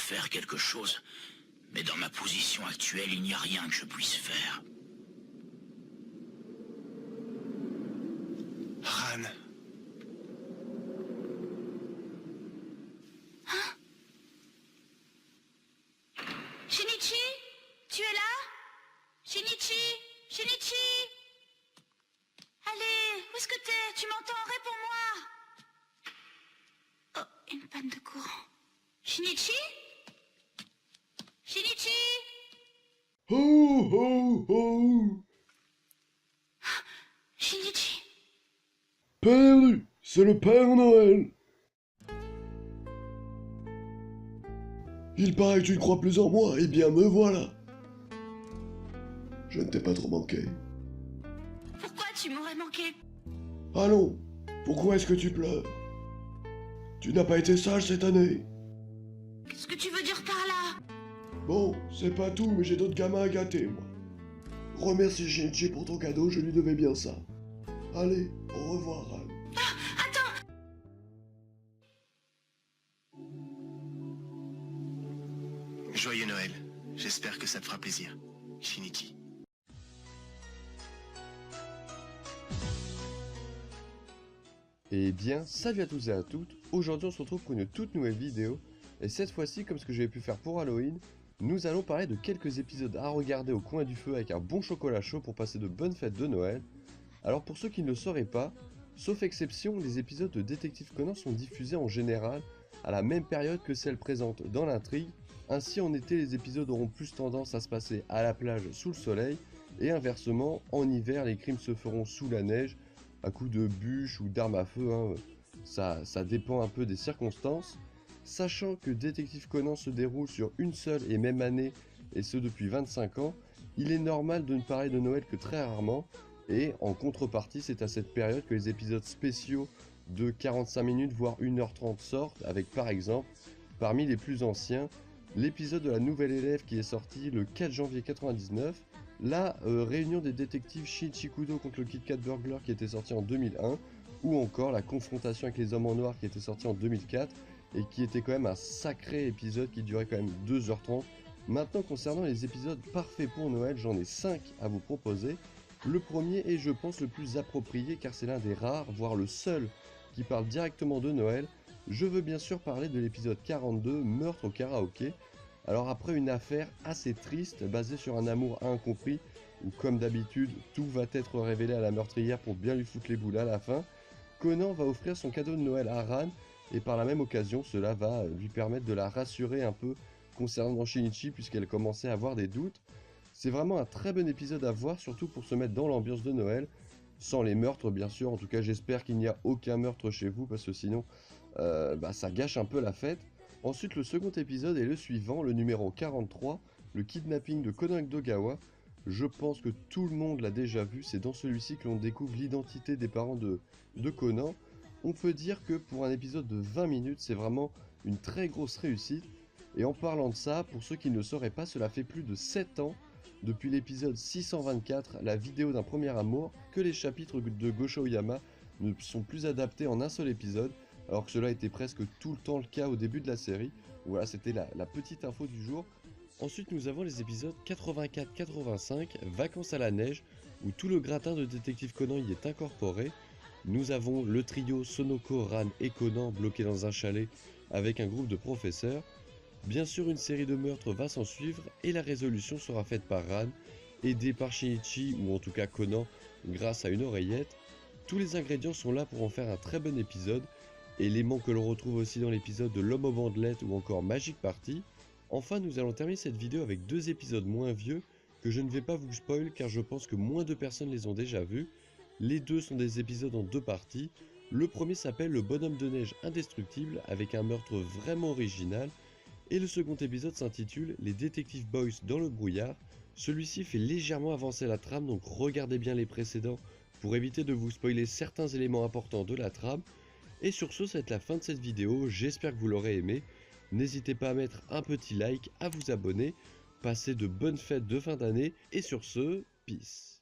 faire quelque chose. Mais dans ma position actuelle, il n'y a rien que je puisse faire. Ran. Shinichi, tu es là? Shinichi, Shinichi! Allez, où est-ce que t'es? Tu m'entends? Réponds-moi! Oh, une panne de courant. Shinichi? Shinichi? Ho ho ho! Shinichi? Perdu! C'est le Père Noël! Il paraît que tu ne crois plus en moi, eh bien me voilà! Je ne t'ai pas trop manqué. Pourquoi tu m'aurais manqué? Allons, pourquoi est-ce que tu pleures? Tu n'as pas été sage cette année. Qu'est-ce que tu veux dire par là? Bon, c'est pas tout, mais j'ai d'autres gamins à gâter, moi. Remercie Shinichi pour ton cadeau, je lui devais bien ça. Allez, au revoir, Ran. Attends! Joyeux Noël. J'espère que ça te fera plaisir. Shinichi. Eh bien, salut à tous et à toutes, aujourd'hui on se retrouve pour une toute nouvelle vidéo, et cette fois-ci, comme ce que j'avais pu faire pour Halloween, nous allons parler de quelques épisodes à regarder au coin du feu avec un bon chocolat chaud pour passer de bonnes fêtes de Noël. Alors pour ceux qui ne le sauraient pas, sauf exception, les épisodes de Détective Conan sont diffusés en général à la même période que celle présente dans l'intrigue. Ainsi en été, les épisodes auront plus tendance à se passer à la plage sous le soleil, et inversement, en hiver, les crimes se feront sous la neige, à coups de bûches ou d'armes à feu, hein. Ça dépend un peu des circonstances. Sachant que Détective Conan se déroule sur une seule et même année, et ce depuis 25 ans, il est normal de ne parler de Noël que très rarement, et en contrepartie, c'est à cette période que les épisodes spéciaux de 45 minutes voire 1h30 sortent, avec par exemple, parmi les plus anciens, l'épisode de la nouvelle élève qui est sorti le 4 janvier 99, la réunion des détectives Shinichi Kudo contre le Kit Kat Burglar qui était sorti en 2001, ou encore la confrontation avec les hommes en noir qui était sorti en 2004, et qui était quand même un sacré épisode qui durait quand même 2h30. Maintenant, concernant les épisodes parfaits pour Noël, j'en ai 5 à vous proposer. Le premier est, je pense, le plus approprié car c'est l'un des rares, voire le seul, qui parle directement de Noël. Je veux bien sûr parler de l'épisode 42, Meurtre au karaoké. Alors après une affaire assez triste, basée sur un amour incompris, où comme d'habitude, tout va être révélé à la meurtrière pour bien lui foutre les boules à la fin, Conan va offrir son cadeau de Noël à Ran, et par la même occasion, cela va lui permettre de la rassurer un peu concernant Shinichi, puisqu'elle commençait à avoir des doutes. C'est vraiment un très bon épisode à voir, surtout pour se mettre dans l'ambiance de Noël, sans les meurtres bien sûr. En tout cas, j'espère qu'il n'y a aucun meurtre chez vous, parce que sinon, ça gâche un peu la fête. Ensuite, le second épisode est le suivant, le numéro 43, le kidnapping de Conan Edogawa. Je pense que tout le monde l'a déjà vu, c'est dans celui-ci que l'on découvre l'identité des parents de Conan. On peut dire que pour un épisode de 20 minutes, c'est vraiment une très grosse réussite. Et en parlant de ça, pour ceux qui ne le sauraient pas, cela fait plus de 7 ans, depuis l'épisode 624, la vidéo d'un premier amour, que les chapitres de Gosho Oyama ne sont plus adaptés en un seul épisode, alors que cela était presque tout le temps le cas au début de la série. Voilà, c'était la petite info du jour. Ensuite, nous avons les épisodes 84-85, Vacances à la neige, où tout le gratin de Détective Conan y est incorporé. Nous avons le trio Sonoko, Ran et Conan bloqués dans un chalet avec un groupe de professeurs. Bien sûr, une série de meurtres va s'en suivre et la résolution sera faite par Ran, aidé par Shinichi ou en tout cas Conan grâce à une oreillette. Tous les ingrédients sont là pour en faire un très bon épisode, élément que l'on retrouve aussi dans l'épisode de L'homme aux bandelettes ou encore Magic Party. Enfin, nous allons terminer cette vidéo avec deux épisodes moins vieux que je ne vais pas vous spoil car je pense que moins de personnes les ont déjà vus. Les deux sont des épisodes en deux parties. Le premier s'appelle Le bonhomme de neige indestructible avec un meurtre vraiment original. Et le second épisode s'intitule Les Detective Boys dans le brouillard. Celui-ci fait légèrement avancer la trame, donc regardez bien les précédents pour éviter de vous spoiler certains éléments importants de la trame. Et sur ce, c'est la fin de cette vidéo, j'espère que vous l'aurez aimé. N'hésitez pas à mettre un petit like, à vous abonner, passez de bonnes fêtes de fin d'année, et sur ce, peace.